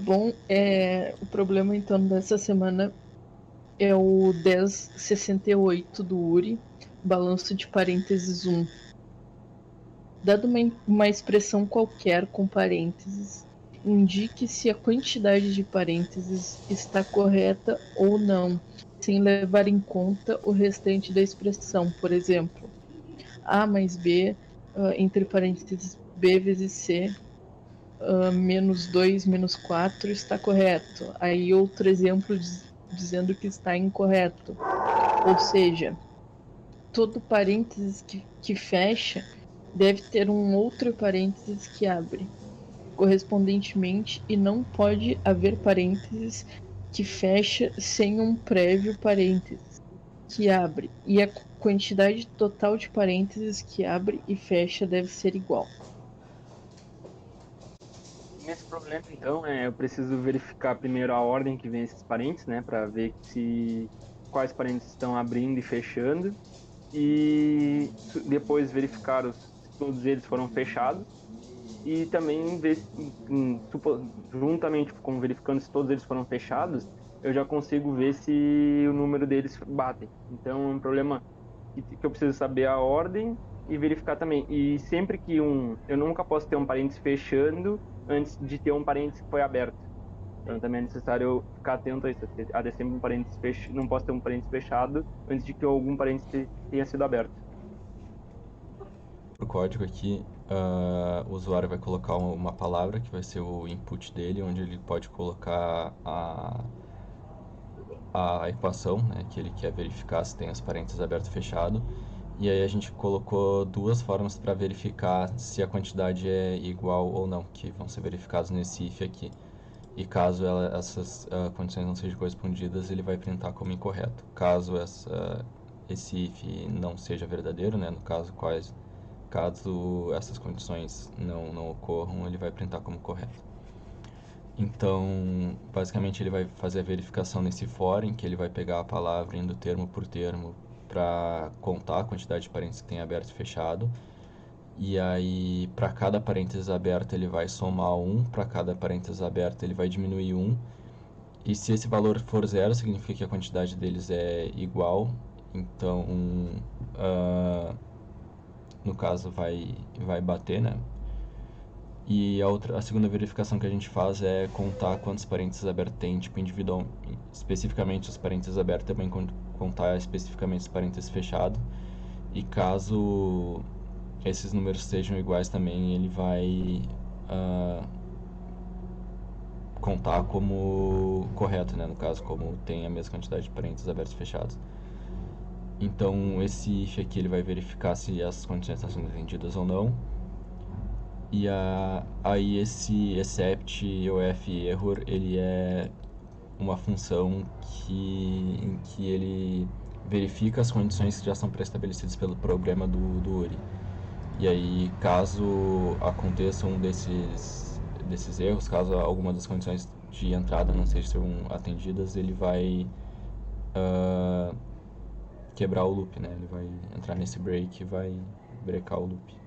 Bom, o problema então dessa semana é o 1068 do URI, balanço de parênteses 1. Dado uma expressão qualquer com parênteses, indique se a quantidade de parênteses está correta ou não, sem levar em conta o restante da expressão. Por exemplo, A mais B, entre parênteses B vezes C, menos 2 menos 4 está correto. Aí outro exemplo dizendo que está incorreto. Ou seja, todo parênteses que fecha deve ter um outro parênteses que abre correspondentemente e não pode haver parênteses que fecha sem um prévio parênteses que abre, e a quantidade total de parênteses que abre e fecha deve ser igual. Nesse problema, então, eu preciso verificar primeiro a ordem que vem esses parênteses, né, para ver se quais parênteses estão abrindo e fechando, e depois verificar se todos eles foram fechados, e também ver juntamente com verificando se todos eles foram fechados, eu já consigo ver se o número deles bate. Então, é um problema que eu preciso saber a ordem e verificar também. E sempre que eu nunca posso ter um parênteses fechando antes de ter um parênteses que foi aberto. Então também é necessário eu ficar atento a isso. Há de sempre um parênteses fechado, não posso ter um parênteses fechado antes de que algum parênteses tenha sido aberto. Pro código aqui, o usuário vai colocar uma palavra que vai ser o input dele, onde ele pode colocar a equação, né, que ele quer verificar se tem os parênteses aberto e fechado. E aí a gente colocou duas formas para verificar se a quantidade é igual ou não, que vão ser verificados nesse if aqui. E caso essas condições não sejam correspondidas, ele vai printar como incorreto. Caso esse if não seja verdadeiro, né, no caso caso essas condições não ocorram, ele vai printar como correto. Então, basicamente ele vai fazer a verificação nesse for, em que ele vai pegar a palavra indo termo por termo para contar a quantidade de parênteses que tem aberto e fechado. E aí, para cada parênteses aberto, ele vai somar 1, para cada parênteses aberto, ele vai diminuir 1. E se esse valor for zero, significa que a quantidade deles é igual. Então, no caso, vai bater, né? E a segunda verificação que a gente faz é contar quantos parênteses abertos tem, tipo, individual, especificamente os parênteses abertos, também contar especificamente os parênteses fechados. E caso esses números sejam iguais também, ele vai contar como correto, né? No caso, como tem a mesma quantidade de parênteses abertos e fechados. Então, esse if aqui ele vai verificar se as condições estão sendo atendidas ou não. E aí esse except ou f-error, ele é uma função em que ele verifica as condições que já são pré-estabelecidas pelo programa do URI. E aí, caso aconteça um desses erros, caso alguma das condições de entrada não sejam atendidas, ele vai quebrar o loop, né? Ele vai entrar nesse break e vai brecar o loop.